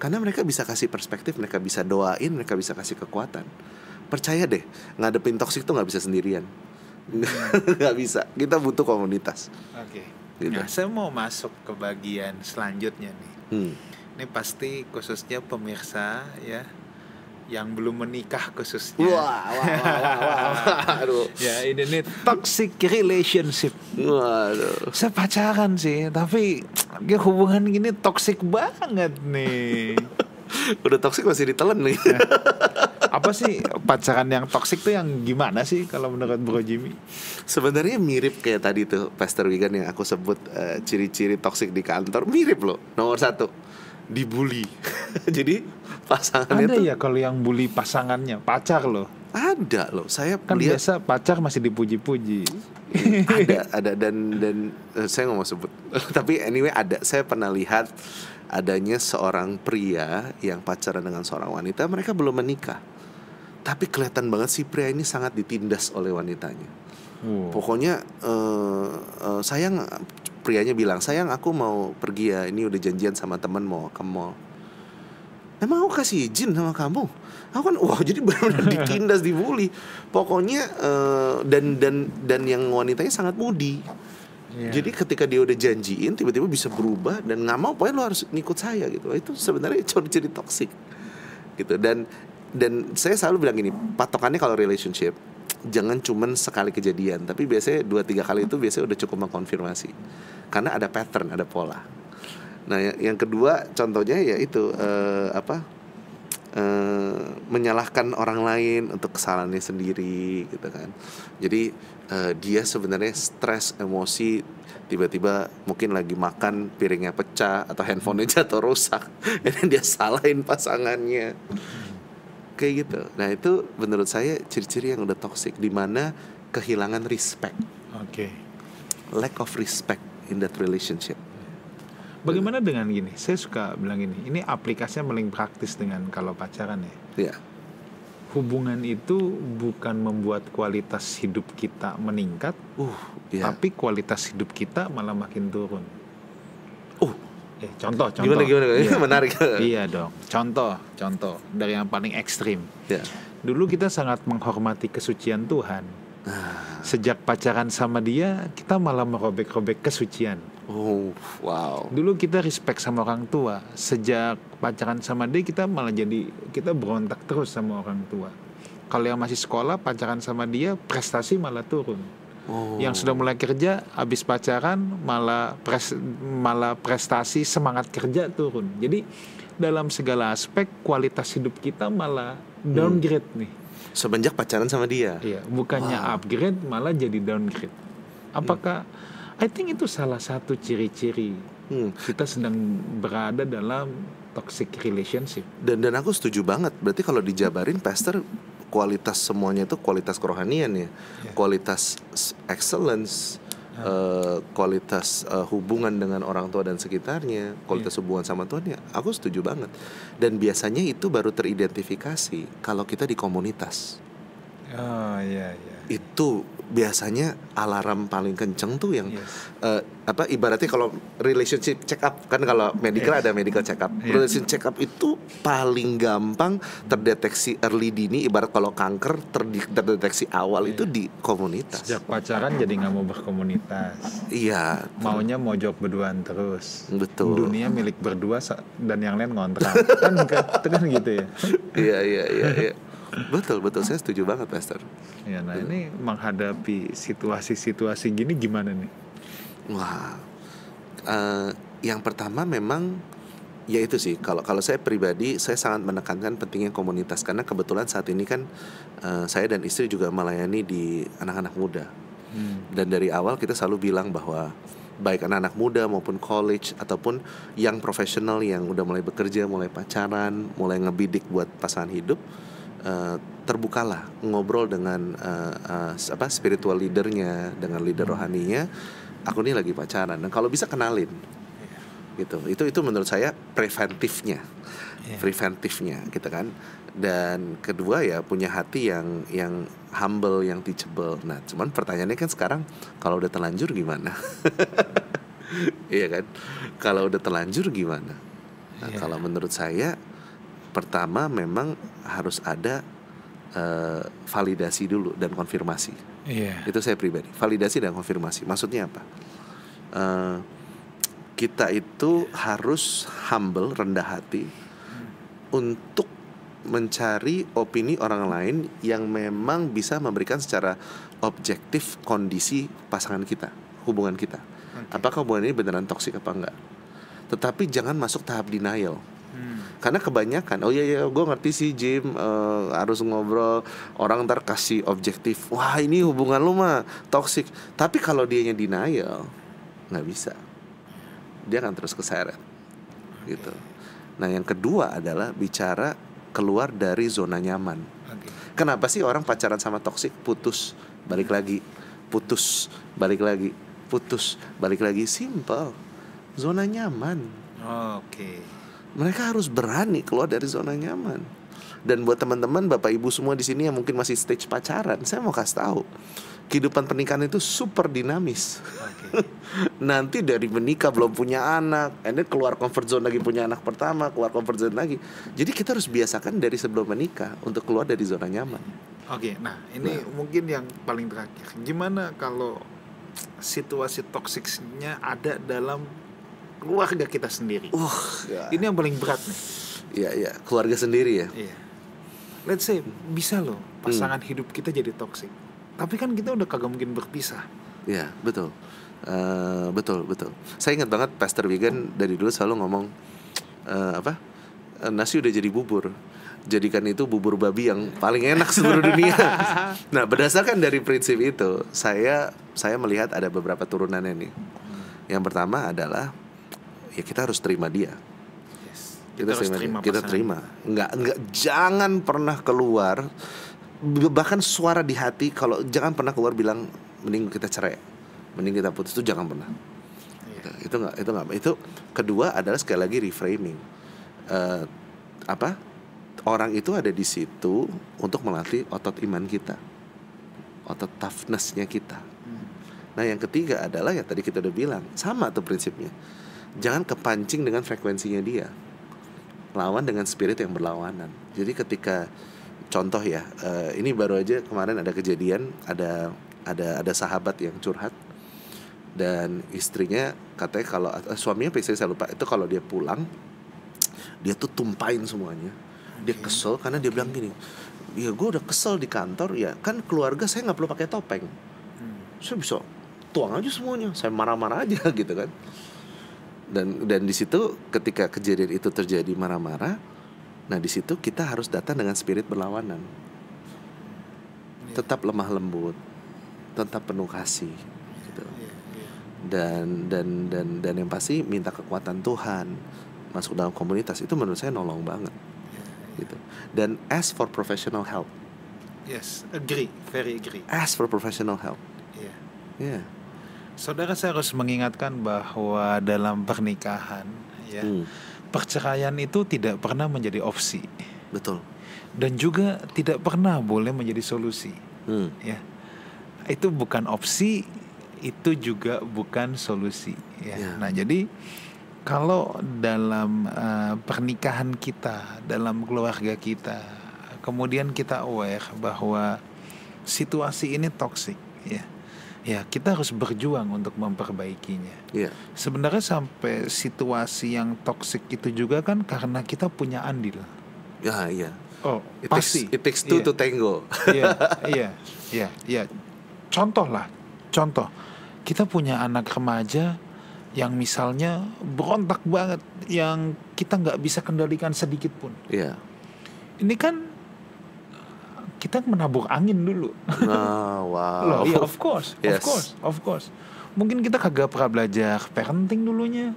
Karena mereka bisa kasih perspektif, mereka bisa doain, mereka bisa kasih kekuatan. Percaya deh, ngadepin toksik tuh nggak bisa sendirian. Nggak bisa, kita butuh komunitas. Oke. Gitu. Nah, saya mau masuk ke bagian selanjutnya nih. Ini pasti khususnya pemirsa ya, yang belum menikah khususnya. Wah. Aduh. Ya, ini nih toxic relationship. Waduh. Saya pacaran sih, tapi hubungan gini toxic banget nih. Udah toksik masih ditelan nih. Apa sih pacaran yang toksik tuh yang gimana sih kalau menurut Bro Jimmy? Sebenarnya mirip kayak tadi tuh Pastor Wigan yang aku sebut ciri-ciri toksik di kantor. Mirip loh. Nomor 1, dibully. Jadi pasangannya ada tuh ya kalau yang bully pasangannya, pacar loh. ada loh. Saya Kan lihat biasa pacar masih dipuji-puji. ada dan saya nggak mau sebut. Tapi anyway ada. Saya pernah lihat adanya seorang pria yang pacaran dengan seorang wanita, mereka belum menikah. Tapi kelihatan banget si pria ini sangat ditindas oleh wanitanya. Pokoknya sayang, prianya bilang, sayang aku mau pergi ya, ini udah janjian sama teman mau ke mall. Emang aku kasih izin sama kamu? Aku kan, wah jadi benar-benar ditindas, dibully. Pokoknya dan yang wanitanya sangat moody. Jadi ketika dia udah janjiin, tiba-tiba bisa berubah dan nggak mau, pokoknya lo harus ngikut saya gitu. Itu sebenarnya ciri toksik gitu. Dan saya selalu bilang gini, patokannya kalau relationship jangan cuman sekali kejadian, tapi biasanya 2-3 kali itu biasanya udah cukup mengkonfirmasi. Karena ada pattern, ada pola. Nah, yang kedua contohnya yaitu menyalahkan orang lain untuk kesalahannya sendiri gitu kan. Jadi dia sebenarnya stres, emosi, tiba-tiba mungkin lagi makan piringnya pecah atau handphonenya jatuh rusak, dan dia salahin pasangannya. Kayak gitu. Nah, itu menurut saya ciri-ciri yang udah toxic, di mana kehilangan respect. Lack of respect in that relationship. Bagaimana dengan gini? Saya suka bilang gini, ini aplikasinya paling praktis dengan kalau pacaran ya. Iya. Hubungan itu bukan membuat kualitas hidup kita meningkat, tapi kualitas hidup kita malah makin turun. Contoh. Gimana? Iya. Menarik. Iya dong. Contoh dari yang paling ekstrim. Ya. Dulu kita sangat menghormati kesucian Tuhan. Sejak pacaran sama dia, kita malah merobek-robek kesucian. Wow. Dulu kita respect sama orang tua. Sejak pacaran sama dia, kita malah kita berontak terus sama orang tua. Kalau yang masih sekolah, pacaran sama dia, prestasi malah turun. Yang sudah mulai kerja, habis pacaran malah prestasi, semangat kerja turun. Jadi dalam segala aspek kualitas hidup kita malah downgrade nih. Semenjak pacaran sama dia. Iya, bukannya upgrade malah jadi downgrade. Apakah I think itu salah satu ciri-ciri kita sedang berada dalam toxic relationship. Dan aku setuju banget. Berarti kalau dijabarin, Pastor, kualitas semuanya itu kualitas kerohanian ya. Kualitas excellence, kualitas hubungan dengan orang tua dan sekitarnya, kualitas hubungan sama Tuhan ya. Aku setuju banget. Dan biasanya itu baru teridentifikasi kalau kita di komunitas. Itu biasanya alarm paling kenceng tuh yang ibaratnya kalau relationship check up kan, kalau medical ada medical check up. Relationship check up itu paling gampang terdeteksi early dini. Ibarat kalau kanker terdeteksi awal itu di komunitas. Sejak pacaran jadi nggak mau berkomunitas. Iya. Maunya mojok berduaan terus. Betul. Dunia milik berdua dan yang lain ngontrak. kan gitu ya. Iya. Betul, saya setuju banget, Pastor. Ya, nah ini menghadapi situasi-situasi gini gimana nih? Wah, yang pertama memang ya itu sih. Kalau saya pribadi, saya sangat menekankan pentingnya komunitas, karena kebetulan saat ini kan saya dan istri juga melayani di anak-anak muda. Dan dari awal kita selalu bilang bahwa baik anak-anak muda maupun college ataupun yang profesional yang udah mulai bekerja, mulai pacaran, mulai ngebidik buat pasangan hidup, terbukalah ngobrol dengan spiritual leadernya, dengan leader rohaninya, aku nih lagi pacaran. Dan kalau bisa kenalin. Gitu. Itu menurut saya preventifnya. Preventifnya gitu kan. Dan kedua ya punya hati yang humble, yang teachable. Nah, cuman pertanyaannya kan sekarang kalau udah terlanjur gimana? Iya kan? Kalau udah terlanjur gimana? Nah, kalau menurut saya pertama memang harus ada validasi dulu dan konfirmasi. Itu saya pribadi. Validasi dan konfirmasi. Maksudnya apa? Kita itu harus humble, rendah hati untuk mencari opini orang lain yang memang bisa memberikan secara objektif kondisi pasangan kita, hubungan kita. Apakah hubungan ini beneran toksik apa enggak? Tetapi jangan masuk tahap denial. Karena kebanyakan, gue ngerti sih Jim, harus ngobrol, orang ntar kasih objektif, wah ini hubungan lu mah toksik. Tapi kalau dianya denial, nggak bisa, dia akan terus keseret, gitu. Nah yang kedua adalah bicara keluar dari zona nyaman. Kenapa sih orang pacaran sama toksik, putus, balik lagi, putus, balik lagi, putus, balik lagi, simple, zona nyaman. Mereka harus berani keluar dari zona nyaman. Dan buat teman-teman, bapak ibu semua di sini yang mungkin masih stage pacaran, saya mau kasih tahu, kehidupan pernikahan itu super dinamis. Nanti dari menikah belum punya anak, ini keluar comfort zone lagi, punya anak pertama, keluar comfort zone lagi. Jadi kita harus biasakan dari sebelum menikah untuk keluar dari zona nyaman. Nah ini mungkin yang paling terakhir. Gimana kalau situasi toksiknya ada dalam keluarga kita sendiri? Ini yang paling berat nih. Iya, keluarga sendiri ya. Let's say bisa loh pasangan hidup kita jadi toksik, tapi kan kita udah kagak mungkin berpisah. Iya, betul. Betul. Saya ingat banget Pastor Wigan dari dulu selalu ngomong nasi udah jadi bubur, jadikan itu bubur babi yang paling enak seluruh dunia. Nah, berdasarkan dari prinsip itu, saya melihat ada beberapa turunannya nih. Yang pertama adalah ya kita harus terima dia. Kita terima. Enggak, jangan pernah keluar, bahkan suara di hati, kalau jangan pernah keluar bilang mending kita cerai, mending kita putus, itu jangan pernah. Itu enggak. Itu kedua adalah sekali lagi reframing. Orang itu ada di situ untuk melatih otot iman kita, otot toughness-nya kita. Nah yang ketiga adalah ya tadi kita udah bilang, sama tuh prinsipnya. Jangan kepancing dengan frekuensinya dia, lawan dengan spirit yang berlawanan. Jadi ketika contoh ya, ini baru aja kemarin ada kejadian, ada sahabat yang curhat, dan istrinya katanya kalau suaminya istri saya lupa itu, kalau dia pulang dia tuh tumpahin semuanya. Dia kesel karena dia bilang gini, ya gue udah kesel di kantor, ya kan keluarga saya nggak perlu pakai topeng, saya bisa tuang aja semuanya, saya marah-marah aja gitu kan. Dan di situ ketika kejadian itu terjadi marah-marah, nah di situ kita harus datang dengan spirit berlawanan, tetap lemah lembut, tetap penuh kasih, gitu. Dan yang pasti minta kekuatan Tuhan, masuk dalam komunitas, itu menurut saya nolong banget, gitu. Dan ask for professional help. Yes, very agree. Ask for professional help. Yeah. Saudara, saya harus mengingatkan bahwa dalam pernikahan, perceraian itu tidak pernah menjadi opsi. Betul. Dan juga tidak pernah boleh menjadi solusi. Ya, itu bukan opsi, itu juga bukan solusi. Nah, jadi kalau dalam pernikahan kita, dalam keluarga kita, kemudian kita aware bahwa situasi ini toksik, ya kita harus berjuang untuk memperbaikinya. Sebenarnya sampai situasi yang toksik itu juga kan karena kita punya andil. Pasti. It takes two to tango. Iya. Contoh, kita punya anak remaja yang misalnya berontak banget, yang kita nggak bisa kendalikan sedikit pun. Ini kan kita menabur angin dulu. Wow. Of course. Mungkin kita kagak pernah belajar parenting dulunya.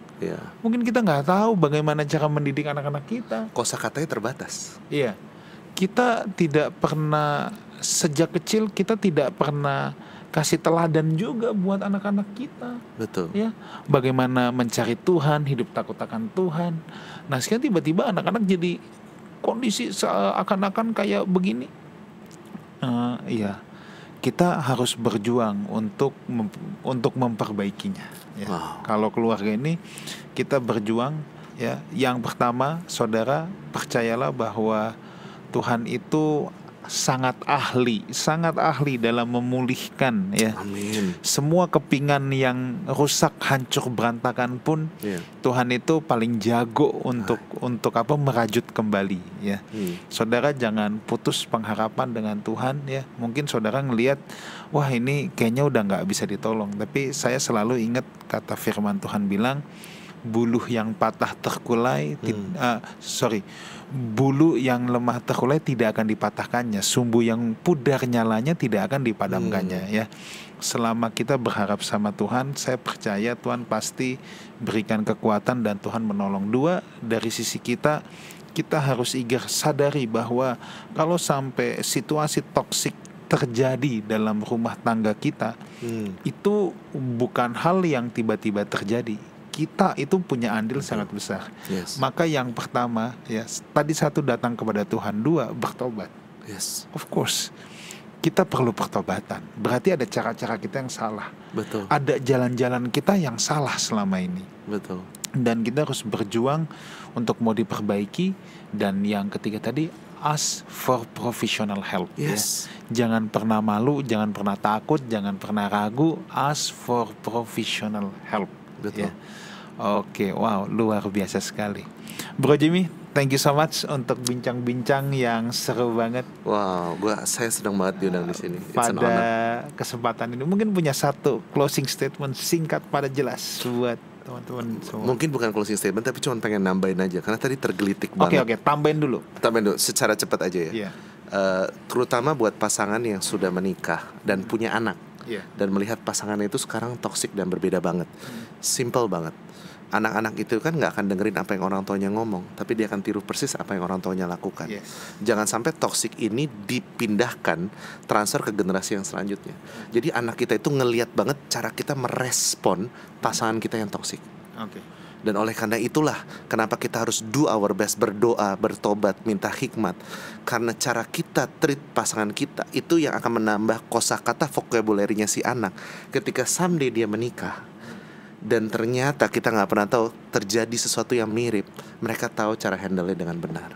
Mungkin kita nggak tahu bagaimana cara mendidik anak-anak kita. Kosakatanya terbatas. Kita tidak pernah, sejak kecil kita tidak pernah kasih teladan juga buat anak-anak kita. Betul. Ya, bagaimana mencari Tuhan, hidup takut akan Tuhan. Nah, sekarang tiba-tiba anak-anak jadi kondisi seakan-akan kayak begini. Iya, kita harus berjuang untuk memperbaikinya. Ya. Wow. Kalau keluarga ini kita berjuang, ya. Yang pertama, saudara percayalah bahwa Tuhan itu sangat ahli dalam memulihkan, ya. Amin. Semua kepingan yang rusak, hancur, berantakan pun Tuhan itu paling jago untuk merajut kembali, ya. Saudara jangan putus pengharapan dengan Tuhan, ya. Mungkin saudara ngelihat, wah ini kayaknya udah nggak bisa ditolong. Tapi saya selalu ingat kata firman Tuhan bilang, buluh yang patah terkulai, bulu yang lemah terkulai tidak akan dipatahkannya, sumbu yang pudar nyalanya tidak akan dipadamkannya, ya. Selama kita berharap sama Tuhan, saya percaya Tuhan pasti berikan kekuatan dan Tuhan menolong. Dua, dari sisi kita harus sadari bahwa kalau sampai situasi toksik terjadi dalam rumah tangga kita, itu bukan hal yang tiba-tiba terjadi. Kita itu punya andil sangat besar. Maka yang pertama, ya, tadi satu, datang kepada Tuhan. Dua, bertobat. Of course, kita perlu pertobatan. Berarti ada cara-cara kita yang salah. Betul. Ada jalan-jalan kita yang salah selama ini. Betul. Dan kita harus berjuang untuk mau diperbaiki. Dan yang ketiga tadi, ask for professional help. Ya. Jangan pernah malu, jangan pernah takut, jangan pernah ragu. Ask for professional help. Betul. Ya. Oke, wow, luar biasa sekali. Bro Jimmy, thank you so much untuk bincang-bincang yang seru banget. Wow, saya senang banget diundang di sini. Pada kesempatan ini mungkin punya satu closing statement singkat pada jelas buat teman-teman semua. Mungkin bukan closing statement, tapi cuma pengen nambahin aja karena tadi tergelitik banget. Oke, tambahin dulu secara cepat aja ya. Terutama buat pasangan yang sudah menikah dan punya anak. Dan melihat pasangannya itu sekarang toksik dan berbeda banget. Simple banget. Anak-anak itu kan gak akan dengerin apa yang orang tuanya ngomong, tapi dia akan tiru persis apa yang orang tuanya lakukan. Jangan sampai toksik ini dipindahkan, transfer ke generasi yang selanjutnya. Jadi anak kita itu ngelihat banget cara kita merespon pasangan kita yang toksik. Dan oleh karena itulah kenapa kita harus do our best, berdoa, bertobat, minta hikmat. Karena cara kita treat pasangan kita itu yang akan menambah kosakata vocabulary-nya si anak ketika someday dia menikah. Dan ternyata kita gak pernah tahu terjadi sesuatu yang mirip, mereka tahu cara handle-nya dengan benar.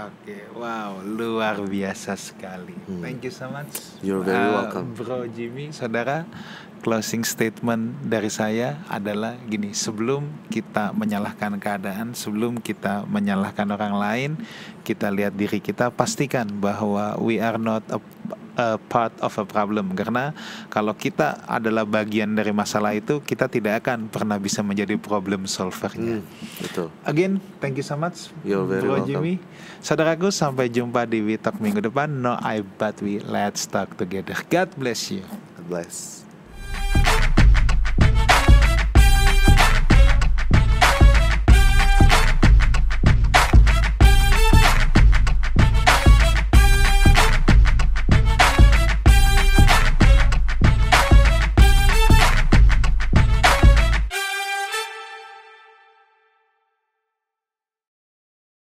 Oke, wow, luar biasa sekali. Thank you so much. You're very welcome. Bro Jimmy, saudara, closing statement dari saya adalah gini: sebelum kita menyalahkan keadaan, sebelum kita menyalahkan orang lain, kita lihat diri kita, pastikan bahwa we are not a part of a problem. Karena kalau kita adalah bagian dari masalah itu, kita tidak akan pernah bisa menjadi problem solvernya. Betul. Again, thank you so much, You're very Bro welcome. Jimmy. Saudaraku, sampai jumpa di We Talk minggu depan. No I but we, let's talk together. God bless you. God bless.